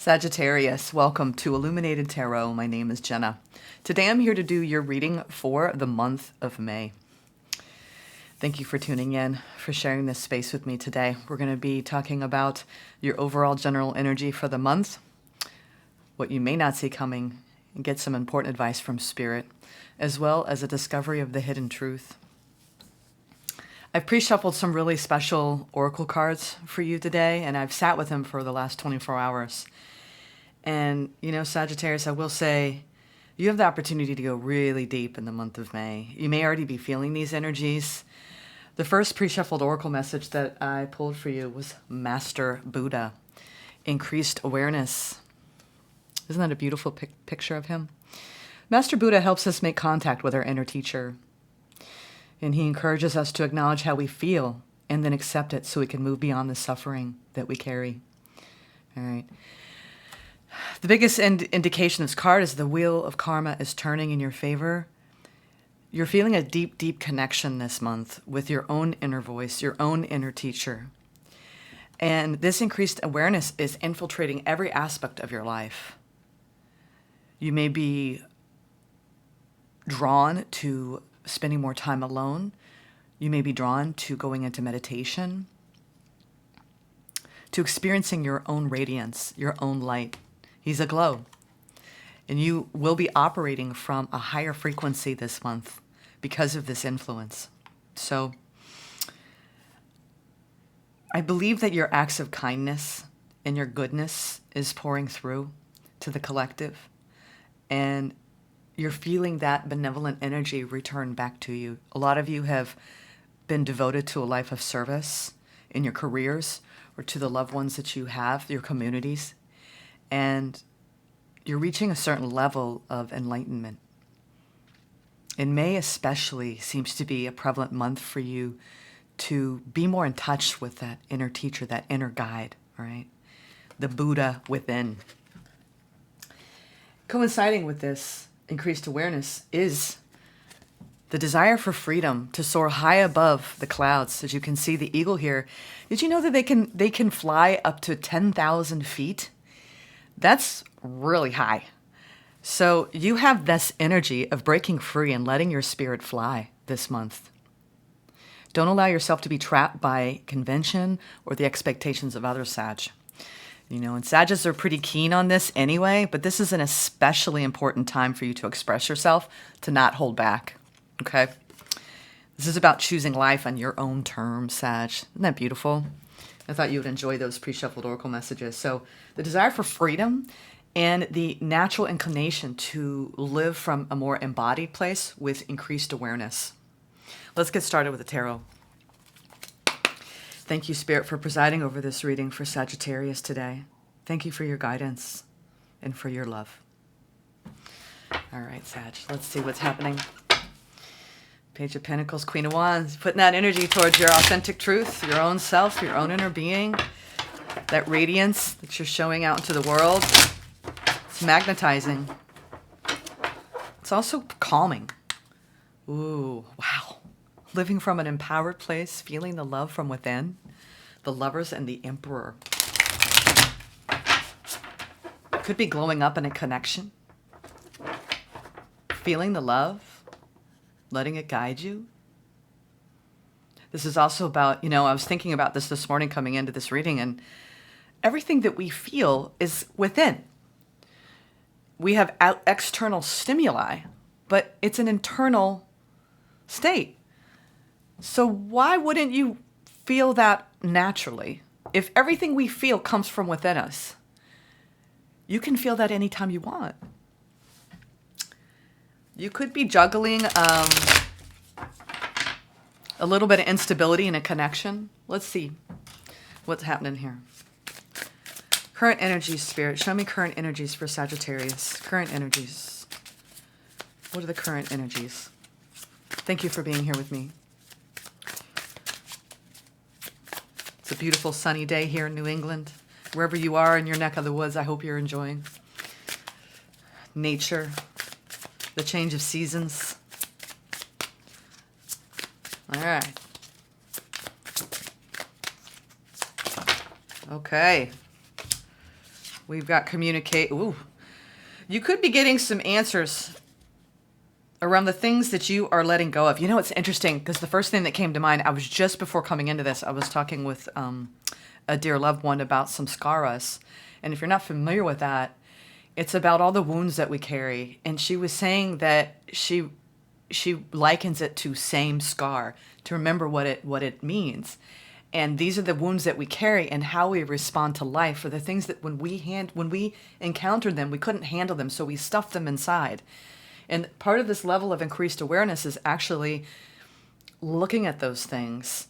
Sagittarius, welcome to Illuminated Tarot. My name is Jenna. Today I'm here to do your reading for the month of May. Thank you for tuning in, for sharing this space with me today. We're going to be talking about your overall general energy for the month, what you may not see coming, and get some important advice from Spirit, as well as a discovery of the hidden truth. I've pre-shuffled some really special oracle cards for you today, and I've sat with them for the last 24 hours. And, you know, Sagittarius, I will say, you have the opportunity to go really deep in the month of May. You may already be feeling these energies. The first pre-shuffled oracle message that I pulled for you was Master Buddha, increased awareness. Isn't that a beautiful picture of him? Master Buddha helps us make contact with our inner teacher. And he encourages us to acknowledge how we feel and then accept it so we can move beyond the suffering that we carry. All right. The biggest indication of this card is the wheel of karma is turning in your favor. You're feeling a deep, deep connection this month with your own inner voice, your own inner teacher. And this increased awareness is infiltrating every aspect of your life. You may be drawn to spending more time alone. You may be drawn to going into meditation, to experiencing your own radiance, your own light. He's a glow. And you will be operating from a higher frequency this month because of this influence. So I believe that your acts of kindness and your goodness is pouring through to the collective. And you're feeling that benevolent energy return back to you. A lot of you have been devoted to a life of service in your careers or to the loved ones that you have, your communities. And you're reaching a certain level of enlightenment. And May especially seems to be a prevalent month for you to be more in touch with that inner teacher, that inner guide, all right? The Buddha within. Coinciding with this increased awareness is the desire for freedom to soar high above the clouds. As you can see the eagle here. Did you know that they can fly up to 10,000 feet? That's really high. So you have this energy of breaking free and letting your spirit fly this month. Don't allow yourself to be trapped by convention or the expectations of others, Sag. You know, and Sages are pretty keen on this anyway, but this is an especially important time for you to express yourself, to not hold back, okay? This is about choosing life on your own terms, Sag. Isn't that beautiful? I thought you would enjoy those pre-shuffled oracle messages. So the desire for freedom and the natural inclination to live from a more embodied place with increased awareness. Let's get started with the tarot. Thank you, Spirit, for presiding over this reading for Sagittarius today. Thank you for your guidance and for your love. All right, Sag, let's see what's happening. Page of Pentacles, Queen of Wands, putting that energy towards your authentic truth, your own self, your own inner being, that radiance that you're showing out into the world. It's magnetizing. It's also calming. Ooh, wow. Living from an empowered place, feeling the love from within. The Lovers and the Emperor. Could be glowing up in a connection. Feeling the love. Letting it guide you. This is also about, you know, I was thinking about this morning coming into this reading, and everything that we feel is within. We have external stimuli, but it's an internal state. So why wouldn't you feel that naturally? If everything we feel comes from within us, you can feel that anytime you want. You could be juggling a little bit of instability in a connection. Let's see what's happening here. Current energies, Spirit. Show me current energies for Sagittarius. Current energies. What are the current energies? Thank you for being here with me. It's a beautiful sunny day here in New England. Wherever you are in your neck of the woods, I hope you're enjoying nature, the change of seasons. All right. Okay. We've got communicate. Ooh. You could be getting some answers around the things that you are letting go of. You know, it's interesting because the first thing that came to mind, I was just before coming into this, I was talking with a dear loved one about samskaras. And if you're not familiar with that, it's about all the wounds that we carry. And she was saying that she likens it to same scar, to remember what it means. And these are the wounds that we carry and how we respond to life for the things that when we encountered them, we couldn't handle them, so we stuffed them inside. And part of this level of increased awareness is actually looking at those things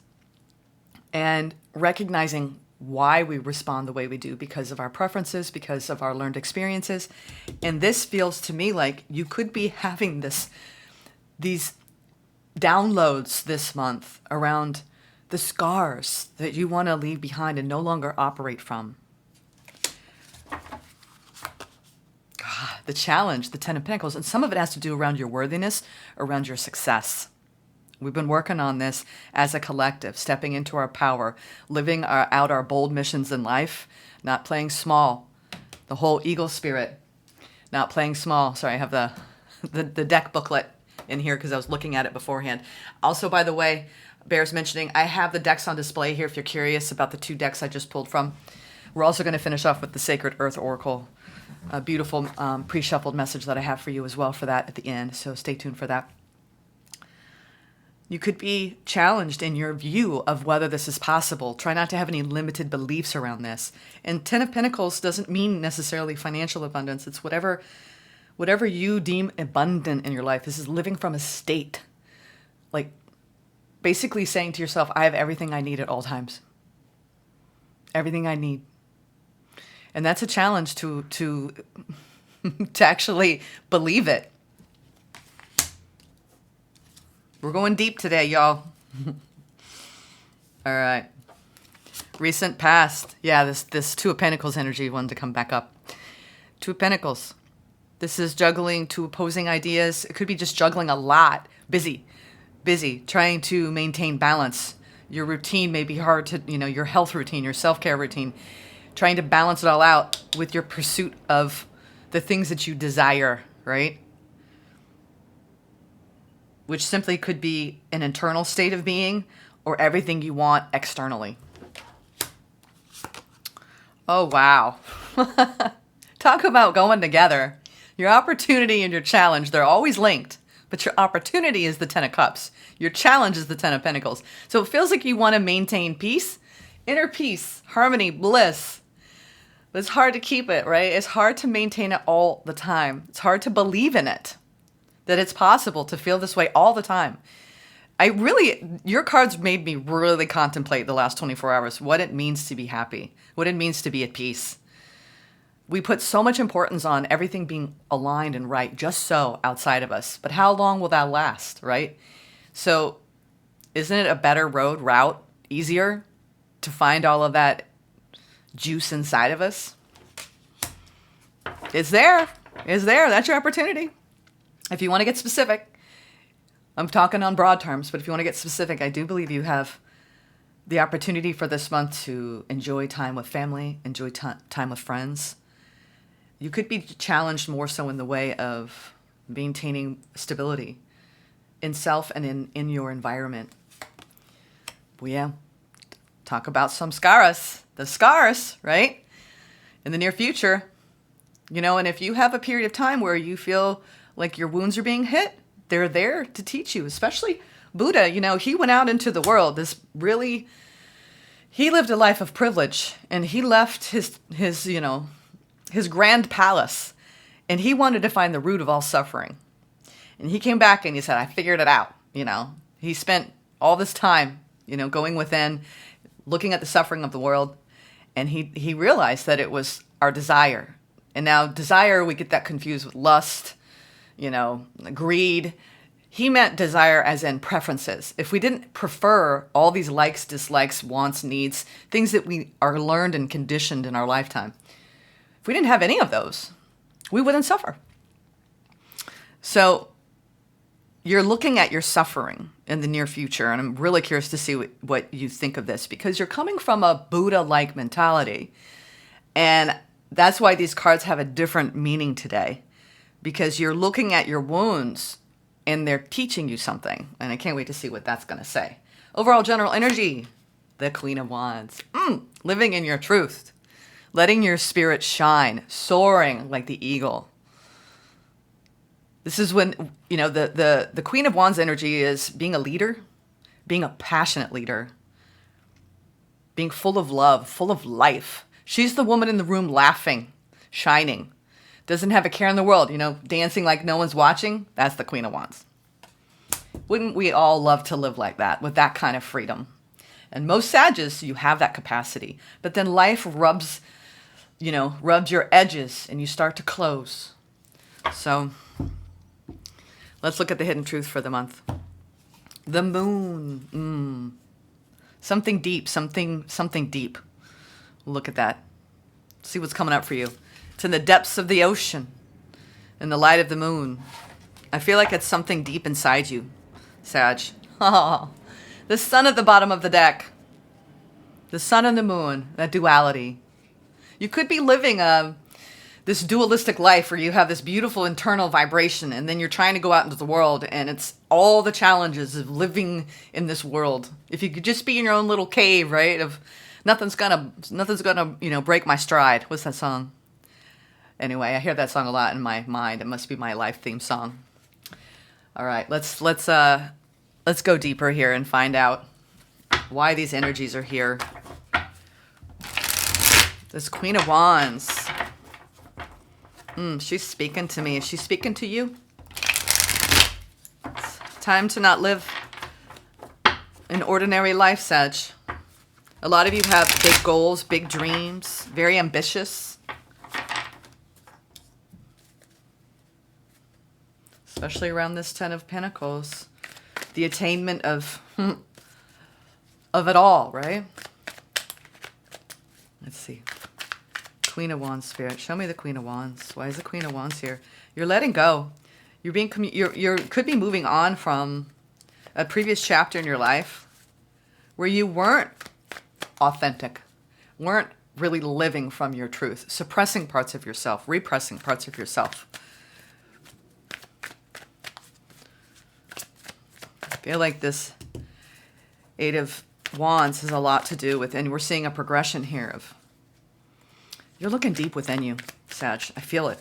and recognizing why we respond the way we do, because of our preferences, because of our learned experiences. And this feels to me like you could be having these downloads this month around the scars that you want to leave behind and no longer operate from. The challenge, the Ten of Pentacles, and some of it has to do around your worthiness, around your success. We've been working on this as a collective, stepping into our power, living out our bold missions in life, not playing small. The whole eagle spirit, not playing small. Sorry, I have the deck booklet in here because I was looking at it beforehand. Also, by the way, bears mentioning, I have the decks on display here if you're curious about the 2 decks I just pulled from. We're also going to finish off with the Sacred Earth Oracle, a beautiful pre-shuffled message that I have for you as well for that at the end, so stay tuned for that. You could be challenged in your view of whether this is possible. Try not to have any limited beliefs around this. And Ten of Pentacles doesn't mean necessarily financial abundance. It's whatever you deem abundant in your life. This is living from a state. Like basically saying to yourself, I have everything I need at all times. Everything I need. And that's a challenge to to actually believe it. We're going deep today, y'all. All right. Recent past. Yeah, this 2 of Pentacles energy wanted to come back up. 2 of Pentacles. This is juggling 2 opposing ideas. It could be just juggling a lot. Busy, trying to maintain balance. Your routine may be hard to, your health routine, your self-care routine. Trying to balance it all out with your pursuit of the things that you desire, right? Which simply could be an internal state of being or everything you want externally. Oh, wow. Talk about going together. Your opportunity and your challenge, they're always linked. But your opportunity is the 10 of Cups. Your challenge is the 10 of Pentacles. So it feels like you want to maintain peace, inner peace, harmony, bliss. But it's hard to keep it, right? It's hard to maintain it all the time. It's hard to believe in it, that it's possible to feel this way all the time. Your cards made me really contemplate the last 24 hours what it means to be happy, what it means to be at peace. We put so much importance on everything being aligned and right, just so outside of us. But how long will that last, right? So isn't it a better route, easier to find all of that juice inside of us? It's there. That's your opportunity. If you want to get specific, I'm talking on broad terms, but if you want to get specific, I do believe you have the opportunity for this month to enjoy time with family, enjoy time with friends. You could be challenged more so in the way of maintaining stability in self and in your environment. Well, yeah, talk about some scars. The scars, right? In the near future, and if you have a period of time where you feel like your wounds are being hit, they're there to teach you, especially Buddha. He went out into the world. He lived a life of privilege, and he left his grand palace, and he wanted to find the root of all suffering. And he came back and he said, I figured it out. He spent all this time, going within, looking at the suffering of the world, and he realized that it was our desire. And now desire, we get that confused with lust, greed. He meant desire as in preferences. If we didn't prefer all these likes, dislikes, wants, needs, things that we are learned and conditioned in our lifetime, if we didn't have any of those, we wouldn't suffer. So you're looking at your suffering in the near future, and I'm really curious to see what you think of this, because you're coming from a Buddha-like mentality. And That's why these cards have a different meaning today, because you're looking at your wounds and they're teaching you something. And I can't wait to see what that's going to say. Overall general energy, the Queen of Wands. Living in your truth, letting your spirit shine, soaring like the eagle. This is when, you know, the Queen of Wands energy is being a leader, being a passionate leader, being full of love, full of life. She's the woman in the room laughing, shining, doesn't have a care in the world, you know, dancing like no one's watching. That's the Queen of Wands. Wouldn't we all love to live like that, with that kind of freedom? And most Sages, you have that capacity. But then life rubs your edges and you start to close. So let's look at the hidden truth for the month. The moon. Something deep, something deep. Look at that. See what's coming up for you. It's in the depths of the ocean, in the light of the moon. I feel like it's something deep inside you, Sag. Oh, the sun at the bottom of the deck. The sun and the moon, that duality. You could be living this dualistic life where you have this beautiful internal vibration, and then you're trying to go out into the world, and it's all the challenges of living in this world. If you could just be in your own little cave, right? Of nothing's gonna, break my stride. What's that song? Anyway, I hear that song a lot in my mind. It must be my life theme song. All right, let's go deeper here and find out why these energies are here. This Queen of Wands. She's speaking to me. Is she speaking to you? It's time to not live an ordinary life, Sag. A lot of you have big goals, big dreams, very ambitious. Especially around this Ten of Pentacles. The attainment of it all, right? Let's see. Queen of Wands, Spirit. Show me the Queen of Wands. Why is the Queen of Wands here? You're letting go. You're could be moving on from a previous chapter in your life where you weren't authentic, weren't really living from your truth, suppressing parts of yourself, repressing parts of yourself. I feel like this Eight of Wands has a lot to do with, and we're seeing a progression here of, you're looking deep within you, Sag. I feel it.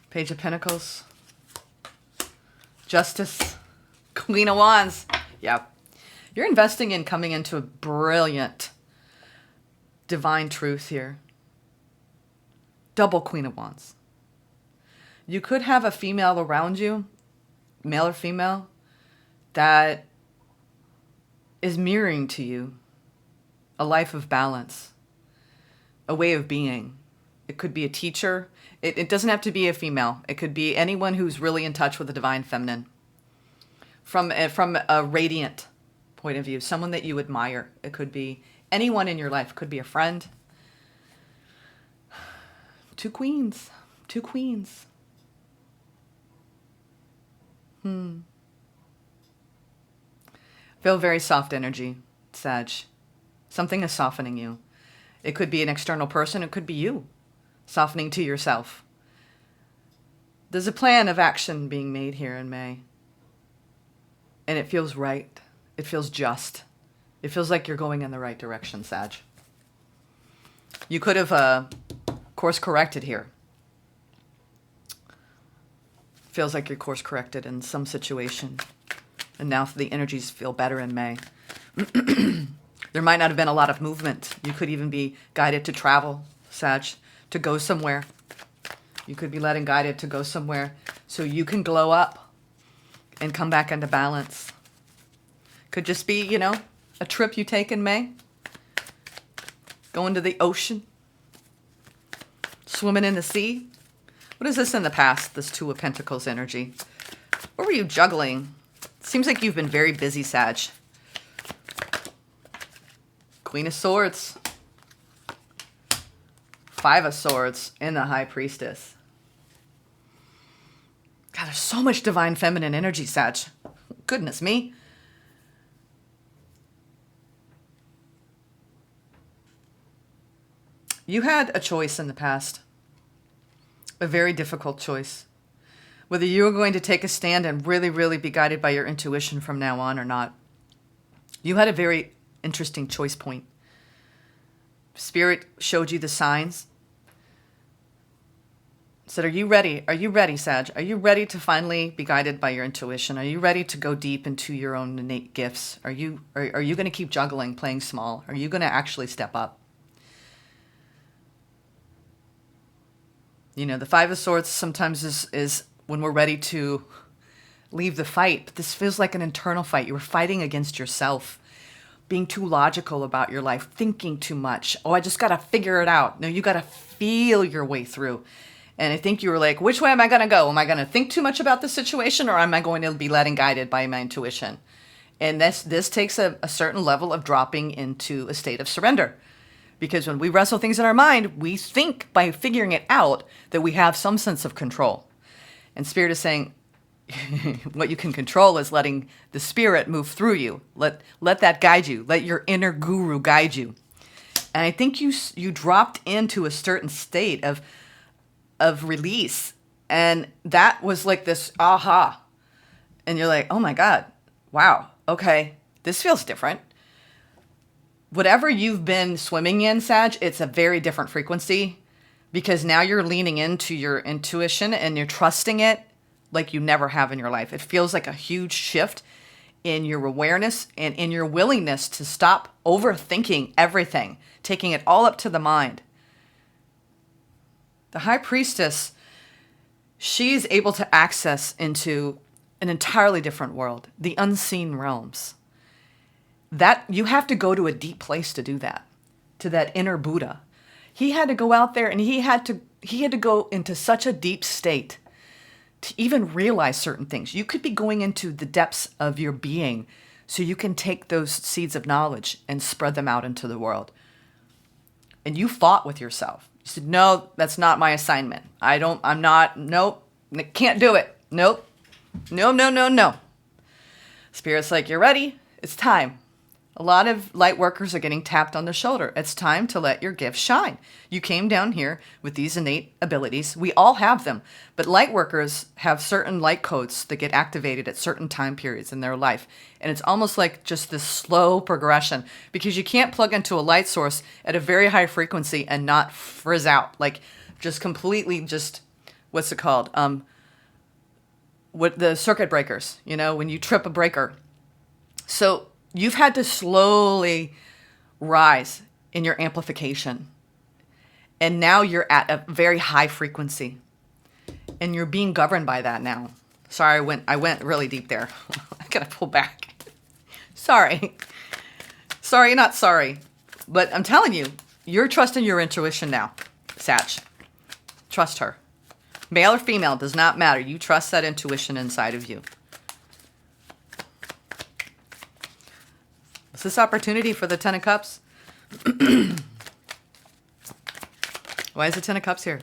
Page of Pentacles. Justice. Queen of Wands. Yeah. You're investing in coming into a brilliant divine truth here. Double Queen of Wands. You could have a female around you, male or female, that is mirroring to you a life of balance, a way of being. It could be a teacher. It doesn't have to be a female. It could be anyone who's really in touch with the divine feminine. From a radiant point of view, someone that you admire. It could be anyone in your life. It could be a friend. Two queens. Two queens. Feel very soft energy, Sag. Something is softening you. It could be an external person. It could be you softening to yourself. There's a plan of action being made here in May. And it feels right. It feels just. It feels like you're going in the right direction, Sag. You could have course corrected here. Feels like you're course corrected in some situation. And now the energies feel better in May. There might not have been a lot of movement. You could even be guided to travel, Sag, to go somewhere. You could be letting guided to go somewhere so you can glow up and come back into balance. Could just be, a trip you take in May. Going to the ocean. Swimming in the sea. What is this in the past, this Two of Pentacles energy? What were you juggling? Seems like you've been very busy, Sag. Queen of Swords. Five of Swords and the High Priestess. God, there's so much divine feminine energy, Sag. Goodness me. You had a choice in the past, a very difficult choice, whether you were going to take a stand and really, really be guided by your intuition from now on or not. You had a very interesting choice point. Spirit showed you the signs. Said, are you ready? Are you ready, Sag? Are you ready to finally be guided by your intuition? Are you ready to go deep into your own innate gifts? Are you going to keep juggling, playing small? Are you going to actually step up? You know, the Five of Swords sometimes is when we're ready to leave the fight. But this feels like an internal fight. You were fighting against yourself, being too logical about your life, thinking too much. Oh, I just got to figure it out. No, you got to feel your way through. And I think you were like, which way am I going to go? Am I going to think too much about the situation, or am I going to be led and guided by my intuition? And this takes a certain level of dropping into a state of surrender. Because when we wrestle things in our mind, we think by figuring it out that we have some sense of control. And Spirit is saying, what you can control is letting the Spirit move through you. Let that guide you. Let your inner guru guide you. And I think you dropped into a certain state of release. And that was like this aha. And you're like, oh my God, wow, okay, this feels different. Whatever you've been swimming in, Sag, it's a very different frequency, because now you're leaning into your intuition and you're trusting it like you never have in your life. It feels like a huge shift in your awareness and in your willingness to stop overthinking everything, taking it all up to the mind. The High Priestess, she's able to access into an entirely different world, the unseen realms. That you have to go to a deep place to do that, to that inner Buddha. He had to go out there and he had to go into such a deep state to even realize certain things. You could be going into the depths of your being so you can take those seeds of knowledge and spread them out into the world. And you fought with yourself. You said, no, that's not my assignment. Nope, can't do it. Nope, no. Spirit's like, you're ready? It's time. A lot of light workers are getting tapped on the shoulder. It's time to let your gifts shine. You came down here with these innate abilities. We all have them, but light workers have certain light codes that get activated at certain time periods in their life. And it's almost like just this slow progression, because you can't plug into a light source at a very high frequency and not frizz out, like just completely just, what's it called? What the circuit breakers, you know, when you trip a breaker. So you've had to slowly rise in your amplification. And now you're at a very high frequency. And you're being governed by that now. Sorry, I went really deep there. I gotta pull back. Sorry. Sorry, not sorry. But I'm telling you, you're trusting your intuition now, Sag. Trust her. Male or female, does not matter. You trust that intuition inside of you. Is this opportunity for the Ten of Cups? Why is the Ten of Cups here?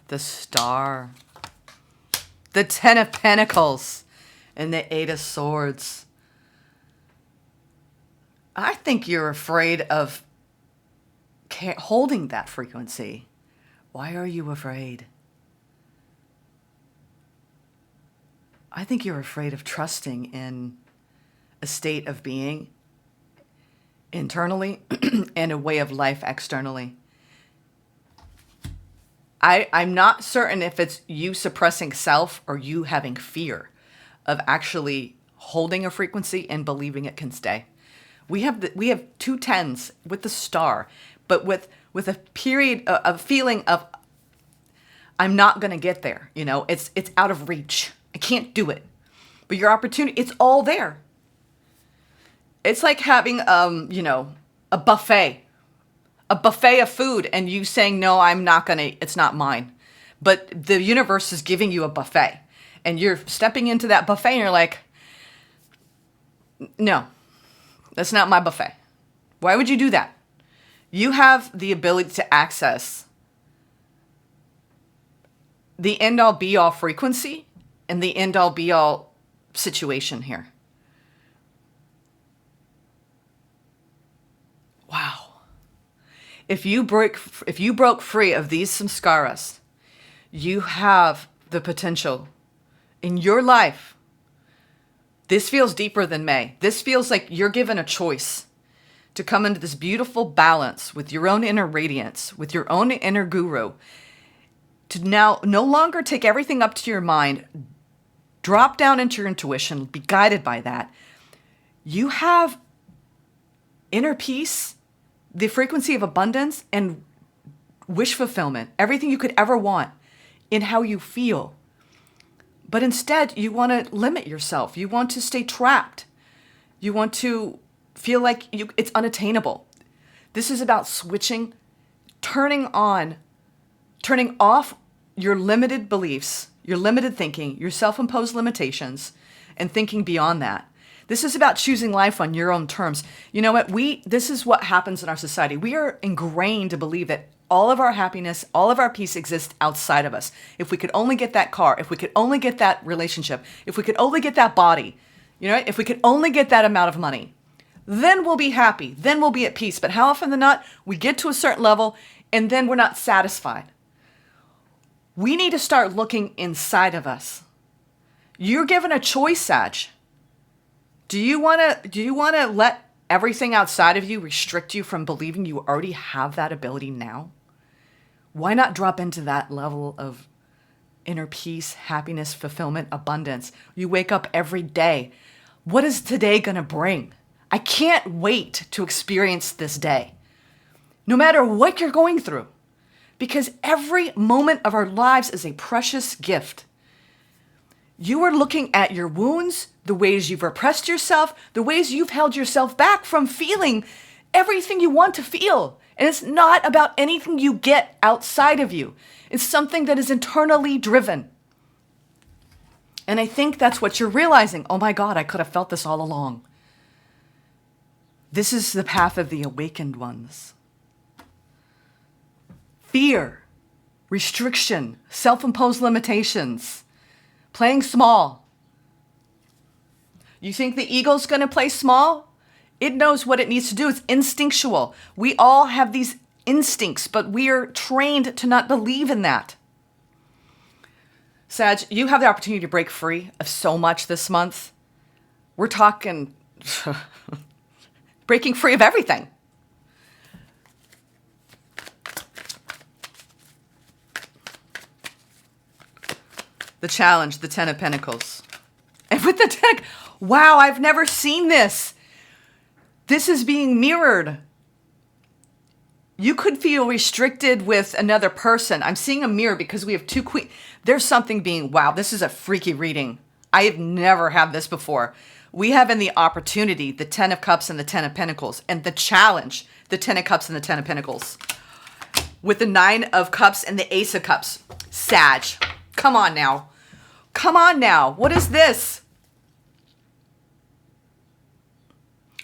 The Star. The Ten of Pentacles. And the Eight of Swords. I think you're afraid of holding that frequency. Why are you afraid? I think you're afraid of trusting in a state of being internally and a way of life externally. I'm not certain if it's you suppressing self or you having fear of actually holding a frequency and believing it can stay. We have two tens with the Star, but with a period of feeling of I'm not going to get there. You know, it's out of reach. I can't do it. But your opportunity, it's all there. It's like having, a buffet of food, and you saying, no, it's not mine. But the universe is giving you a buffet, and you're stepping into that buffet, and you're like, no, that's not my buffet. Why would you do that? You have the ability to access the end-all be-all frequency and the end-all be-all situation here. Wow. If you broke free of these samskaras, you have the potential in your life. This feels deeper than May. This feels like you're given a choice to come into this beautiful balance with your own inner radiance, with your own inner guru, to now no longer take everything up to your mind, drop down into your intuition, be guided by that. You have inner peace, the frequency of abundance, and wish fulfillment, everything you could ever want in how you feel. But instead, you want to limit yourself. You want to stay trapped. You want to feel like it's unattainable. This is about switching, turning off your limited beliefs, your limited thinking, your self-imposed limitations, and thinking beyond that. This is about choosing life on your own terms. You know what? This is what happens in our society. We are ingrained to believe that all of our happiness, all of our peace exists outside of us. If we could only get that car, if we could only get that relationship, if we could only get that body, if we could only get that amount of money, then we'll be happy. Then we'll be at peace. But how often than not, we get to a certain level and then we're not satisfied. We need to start looking inside of us. You're given a choice, Sag. Do you want to let everything outside of you restrict you from believing you already have that ability now? Why not drop into that level of inner peace, happiness, fulfillment, abundance? You wake up every day. What is today going to bring? I can't wait to experience this day, no matter what you're going through, because every moment of our lives is a precious gift. You are looking at your wounds, the ways you've repressed yourself, the ways you've held yourself back from feeling everything you want to feel. And it's not about anything you get outside of you. It's something that is internally driven. And I think that's what you're realizing. Oh my God, I could have felt this all along. This is the path of the awakened ones. Fear, restriction, self-imposed limitations, playing small. You think the eagle's going to play small? It knows what it needs to do. It's instinctual. We all have these instincts, but we are trained to not believe in that. Sag, you have the opportunity to break free of so much this month. We're talking breaking free of everything. The challenge, the Ten of Pentacles. And with the Ten, wow, I've never seen this. This is being mirrored. You could feel restricted with another person. I'm seeing a mirror because we have two queens. There's something being, wow, this is a freaky reading. I have never had this before. We have in the opportunity, the Ten of Cups and the Ten of Pentacles, and the challenge, the Ten of Cups and the Ten of Pentacles. With the Nine of Cups and the Ace of Cups. Sag, come on now. Come on now. What is this?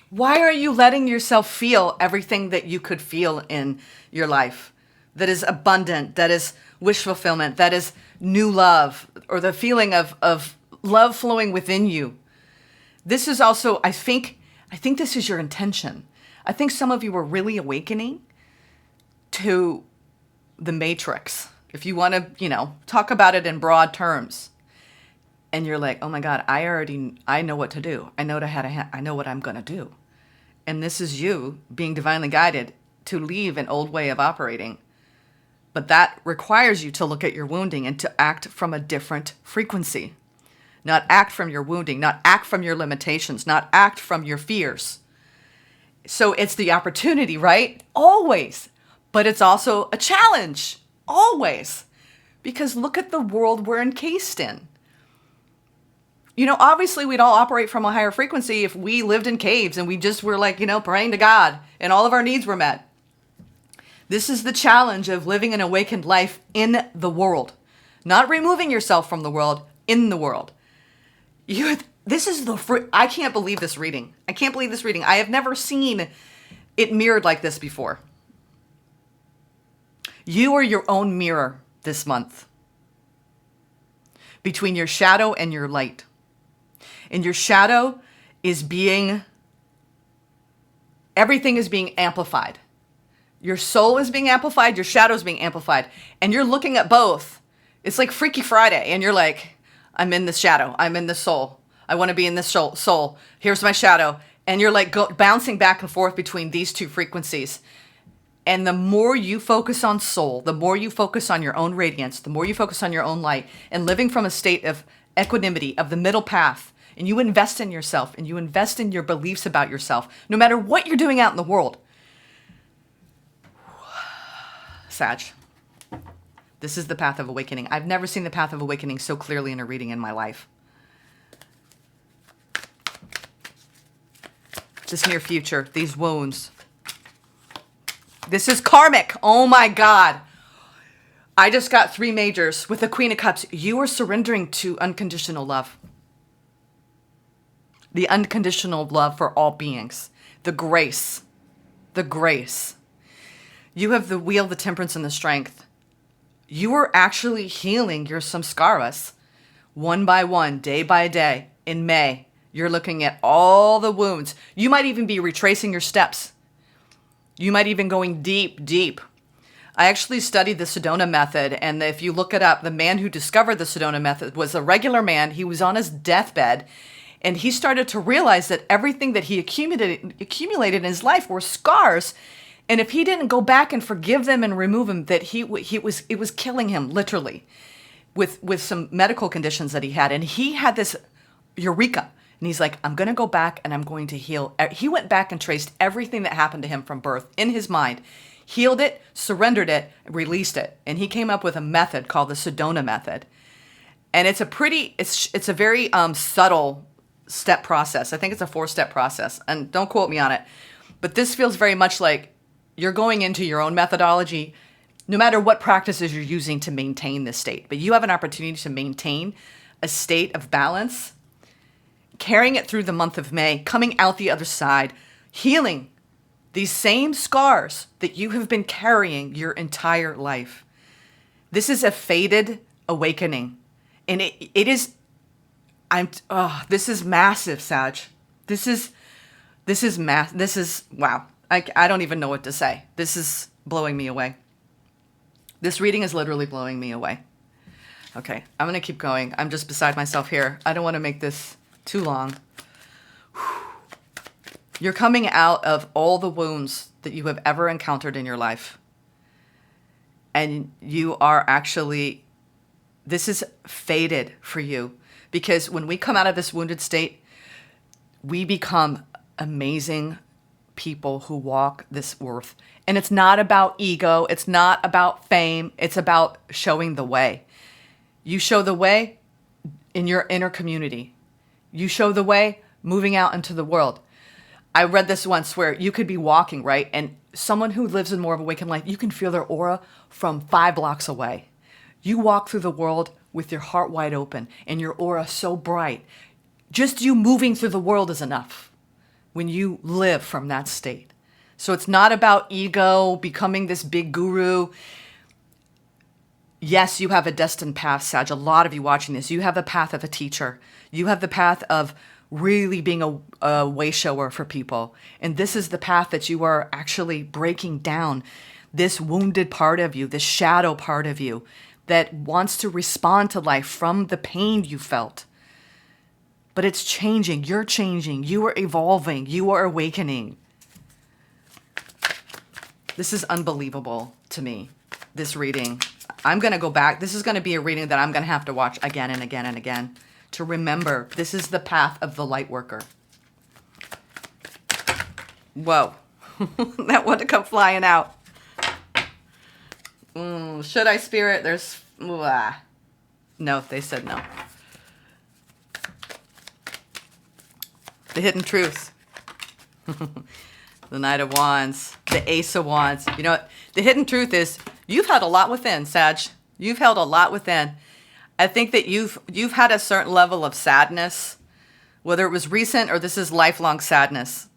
Why are you letting yourself feel everything that you could feel in your life? That is abundant, that is wish fulfillment, that is new love, or the feeling of love flowing within you. This is also, I think this is your intention. I think some of you are really awakening to the matrix. If you want to, talk about it in broad terms. And you're like, oh my God, I know what to do. I know what I'm going to do. And this is you being divinely guided to leave an old way of operating. But that requires you to look at your wounding and to act from a different frequency. Not act from your wounding, not act from your limitations, not act from your fears. So it's the opportunity, right? Always. But it's also a challenge. Always. Because look at the world we're encased in. Obviously we'd all operate from a higher frequency if we lived in caves and we just were like, praying to God and all of our needs were met. This is the challenge of living an awakened life in the world. Not removing yourself from the world, in the world. I can't believe this reading. I can't believe this reading. I have never seen it mirrored like this before. You are your own mirror this month. Between your shadow and your light. And your shadow is everything is being amplified. Your soul is being amplified, your shadow is being amplified, and you're looking at both. It's like Freaky Friday, and you're like, I'm in this shadow, I'm in this soul. I want to be in this soul. Here's my shadow. And you're like bouncing back and forth between these two frequencies. And the more you focus on soul, the more you focus on your own radiance, the more you focus on your own light, and living from a state of equanimity, of the middle path, and you invest in yourself, and you invest in your beliefs about yourself, no matter what you're doing out in the world. Sag, this is the path of awakening. I've never seen the path of awakening so clearly in a reading in my life. This near future, these wounds. This is karmic. Oh my God. I just got 3 majors with the Queen of Cups. You are surrendering to unconditional love. The unconditional love for all beings. The grace. The grace. You have the wheel, the temperance, and the strength. You are actually healing your samskaras one by one, day by day. In May, you're looking at all the wounds. You might even be retracing your steps. You might even going deep, deep. I actually studied the Sedona method, and if you look it up, the man who discovered the Sedona method was a regular man. He was on his deathbed, and he started to realize that everything that he accumulated in his life were scars. And if he didn't go back and forgive them and remove them, that it was killing him, literally, with some medical conditions that he had. And he had this eureka. And he's like, I'm going to go back and I'm going to heal. He went back and traced everything that happened to him from birth in his mind, healed it, surrendered it, released it. And he came up with a method called the Sedona method. And it's a very subtle step process. I think it's a 4-step process. And don't quote me on it. But this feels very much like you're going into your own methodology, no matter what practices you're using to maintain this state. But you have an opportunity to maintain a state of balance, carrying it through the month of May, coming out the other side, healing these same scars that you have been carrying your entire life. This is a fated awakening. And this is massive, Sag. This is wow. I don't even know what to say. This is blowing me away. This reading is literally blowing me away. Okay, I'm going to keep going. I'm just beside myself here. I don't want to make this too long. You're coming out of all the wounds that you have ever encountered in your life. And you are actually, this is fated for you. Because when we come out of this wounded state, we become amazing people who walk this earth. And it's not about ego. It's not about fame. It's about showing the way. You show the way in your inner community. You show the way moving out into the world. I read this once where you could be walking, right? And someone who lives in more of a awakened life, you can feel their aura from 5 blocks away. You walk through the world with your heart wide open and your aura so bright. Just you moving through the world is enough when you live from that state. So it's not about ego, becoming this big guru. Yes, you have a destined path, Sag. A lot of you watching this, you have the path of a teacher. You have the path of really being a way shower for people. And this is the path that you are actually breaking down this wounded part of you, this shadow part of you that wants to respond to life from the pain you felt. But it's changing. You're changing. You are evolving. You are awakening. This is unbelievable to me, this reading. I'm going to go back. This is going to be a reading that I'm going to have to watch again and again and again to remember this is the path of the light worker. Whoa. That wanted to come flying out. Should I, Spirit? There's... No, they said no. The hidden truth. The Knight of Wands. The Ace of Wands. You know what? The hidden truth is you've held a lot within, Sag. You've held a lot within. I think that you've had a certain level of sadness, whether it was recent or this is lifelong sadness.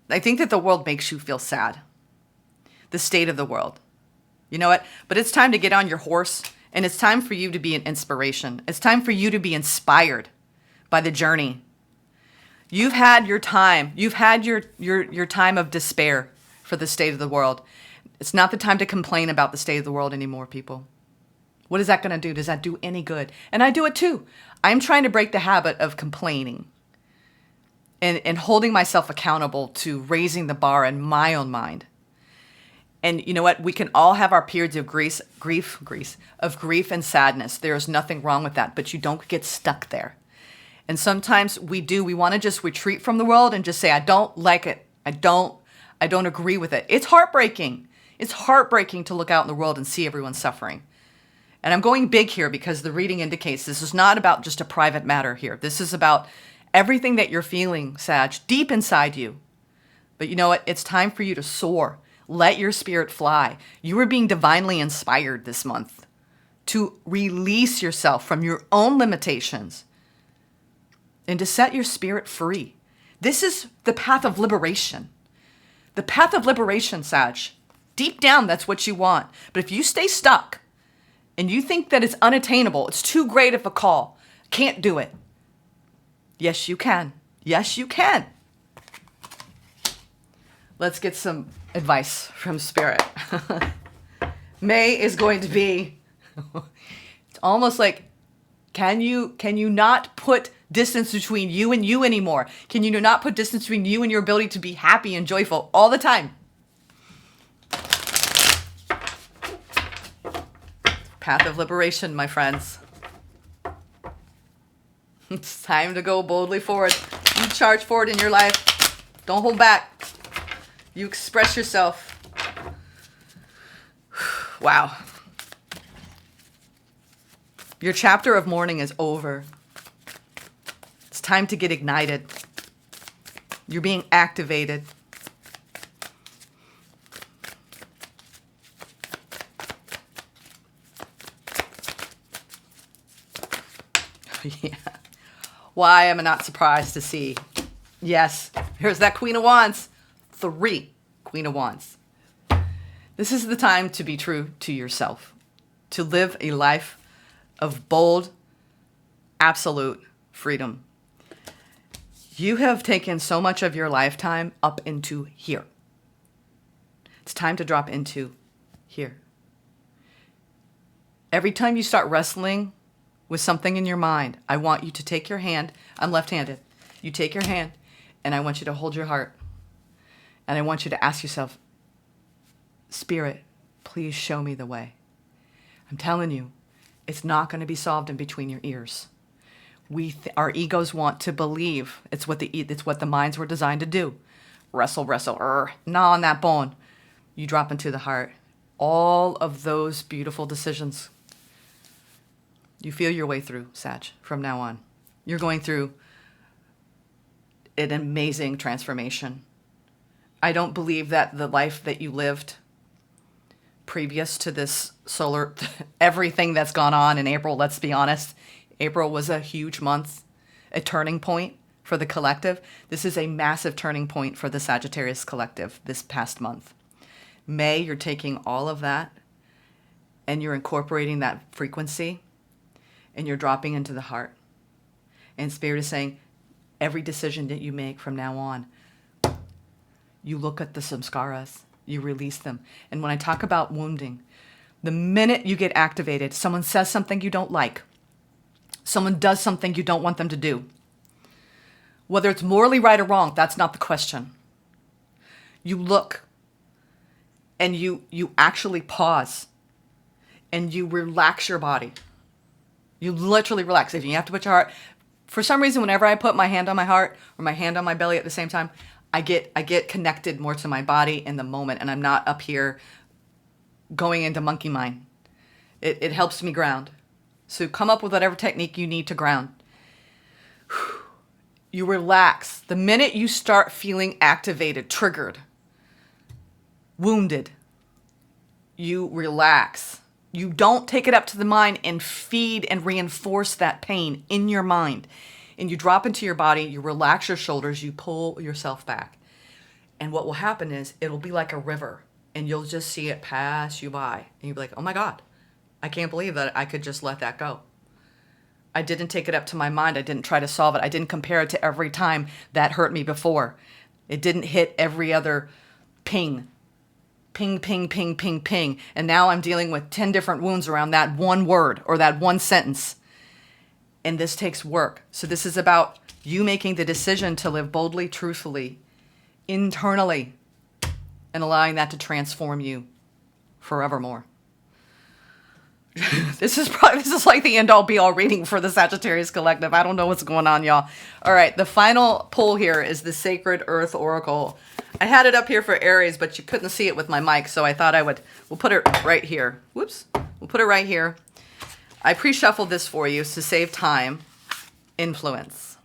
I think that the world makes you feel sad. The state of the world. You know what? But it's time to get on your horse, and it's time for you to be an inspiration. It's time for you to be inspired by the journey. You've had your time. You've had your time of despair for for the state of the world. It's not the time to complain about the state of the world anymore, people. What is that going to do? Does that do any good? And I do it too. I'm trying to break the habit of complaining and holding myself accountable to raising the bar in my own mind. And you know what? We can all have our periods of grief and sadness. There is nothing wrong with that, but you don't get stuck there. And sometimes we want to just retreat from the world and just say, I don't like it. I don't agree with it. It's heartbreaking. It's heartbreaking to look out in the world and see everyone suffering. And I'm going big here because the reading indicates this is not about just a private matter here. This is about everything that you're feeling, Sag, deep inside you. But you know what? It's time for you to soar. Let your spirit fly. You are being divinely inspired this month to release yourself from your own limitations and to set your spirit free. This is the path of liberation. The path of liberation, Sag. Deep down, that's what you want. But if you stay stuck and you think that it's unattainable, it's too great of a call, can't do it. Yes, you can. Yes, you can. Let's get some advice from Spirit. May is going to be, it's almost like, can you not put distance between you and you anymore? Can you not put distance between you and your ability to be happy and joyful all the time? Path of liberation, my friends. It's time to go boldly forward. You charge forward in your life. Don't hold back. You express yourself. Wow. Your chapter of mourning is over. It's time to get ignited. You're being activated. Yeah. Why am I not surprised to see? Yes, here's that Queen of Wands. 3 Queen of Wands. This is the time to be true to yourself, to live a life of bold, absolute freedom. You have taken so much of your lifetime up into here. It's time to drop into here. Every time you start wrestling with something in your mind, I want you to take your hand. I'm left-handed. You take your hand, and I want you to hold your heart. And I want you to ask yourself, Spirit, please show me the way. I'm telling you, it's not going to be solved in between your ears. Our egos want to believe it's what the minds were designed to do. Wrestle, gnaw on that bone. You drop into the heart. All of those beautiful decisions. You feel your way through, Sag, from now on. You're going through an amazing transformation. I don't believe that the life that you lived previous to this solar, everything that's gone on in April, let's be honest, April was a huge month, a turning point for the collective. This is a massive turning point for the Sagittarius collective this past month. May, you're taking all of that and you're incorporating that frequency and you're dropping into the heart. And Spirit is saying, every decision that you make from now on, you look at the samskaras, you release them. And when I talk about wounding, the minute you get activated, someone says something you don't like, someone does something you don't want them to do, whether it's morally right or wrong, that's not the question. You look and you actually pause and you relax your body. You literally relax. If you have to put your heart, for some reason, whenever I put my hand on my heart or my hand on my belly at the same time, I get connected more to my body in the moment, and I'm not up here going into monkey mind. It helps me ground. So come up with whatever technique you need to ground. You relax. The minute you start feeling activated, triggered, wounded, you relax. You don't take it up to the mind and feed and reinforce that pain in your mind. And you drop into your body, you relax your shoulders, you pull yourself back. And what will happen is it'll be like a river and you'll just see it pass you by. And you'll be like, oh my God, I can't believe that I could just let that go. I didn't take it up to my mind. I didn't try to solve it. I didn't compare it to every time that hurt me before. It didn't hit every other ping. ping, ping, ping, ping, ping. And now I'm dealing with 10 different wounds around that one word or that one sentence. And this takes work. So this is about you making the decision to live boldly, truthfully, internally, and allowing that to transform you forevermore. This is like the end-all be-all reading for the Sagittarius Collective. I don't know what's going on, y'all. All right, the final pull here is the Sacred Earth Oracle. I had it up here for Aries, but you couldn't see it with my mic, so I thought we'll put it right here. Whoops. We'll put it right here. I pre-shuffled this for you to save time. Influence.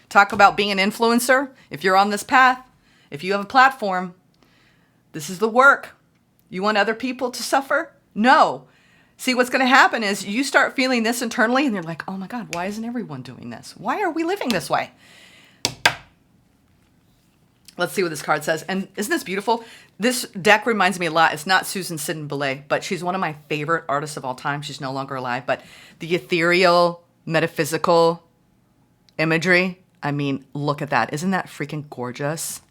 Talk about being an influencer. If you're on this path, if you have a platform, this is the work. You want other people to suffer? No. See, what's going to happen is you start feeling this internally and you're like, oh my God, why isn't everyone doing this? Why are we living this way? Let's see what this card says. And isn't this beautiful? This deck reminds me a lot. It's not Susan Sidden-Belay, but she's one of my favorite artists of all time. She's no longer alive, but the ethereal, metaphysical imagery. I mean, look at that. Isn't that freaking gorgeous?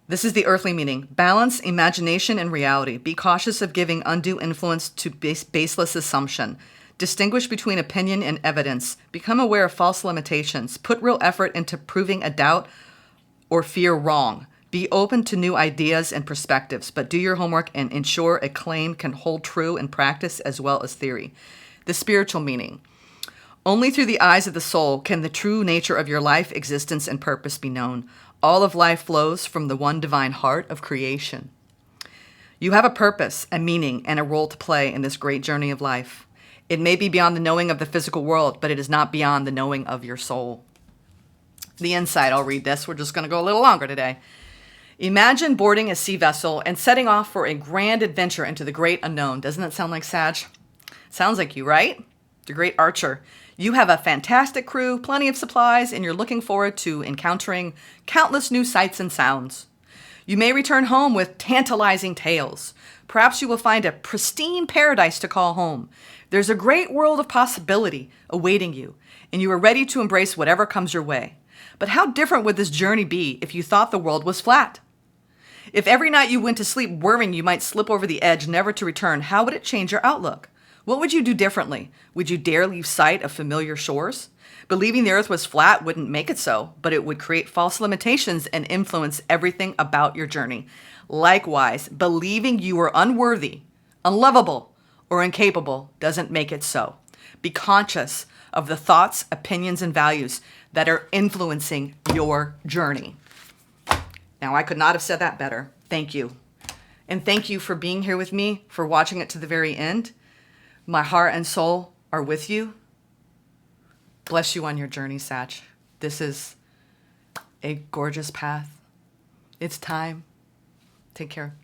This is the earthly meaning. Balance, imagination, and reality. Be cautious of giving undue influence to baseless assumption. Distinguish between opinion and evidence. Become aware of false limitations. Put real effort into proving a doubt or fear wrong. Be open to new ideas and perspectives, but do your homework and ensure a claim can hold true in practice as well as theory. The spiritual meaning. Only through the eyes of the soul can the true nature of your life, existence, and purpose be known. All of life flows from the one divine heart of creation. You have a purpose, a meaning, and a role to play in this great journey of life. It may be beyond the knowing of the physical world, but it is not beyond the knowing of your soul. The inside, I'll read this. We're just going to go a little longer today. Imagine boarding a sea vessel and setting off for a grand adventure into the great unknown. Doesn't that sound like Sag? Sounds like you, right? The great archer. You have a fantastic crew, plenty of supplies, and you're looking forward to encountering countless new sights and sounds. You may return home with tantalizing tales. Perhaps you will find a pristine paradise to call home. There's a great world of possibility awaiting you, and you are ready to embrace whatever comes your way. But how different would this journey be if you thought the world was flat? If every night you went to sleep worrying you might slip over the edge never to return, how would it change your outlook? What would you do differently? Would you dare leave sight of familiar shores? Believing the earth was flat wouldn't make it so, but it would create false limitations and influence everything about your journey. Likewise, believing you are unworthy, unlovable, or incapable doesn't make it so. Be conscious of the thoughts, opinions, and values that are influencing your journey. Now, I could not have said that better. Thank you. And thank you for being here with me, for watching it to the very end. My heart and soul are with you. Bless you on your journey, Sag. This is a gorgeous path. It's time. Take care.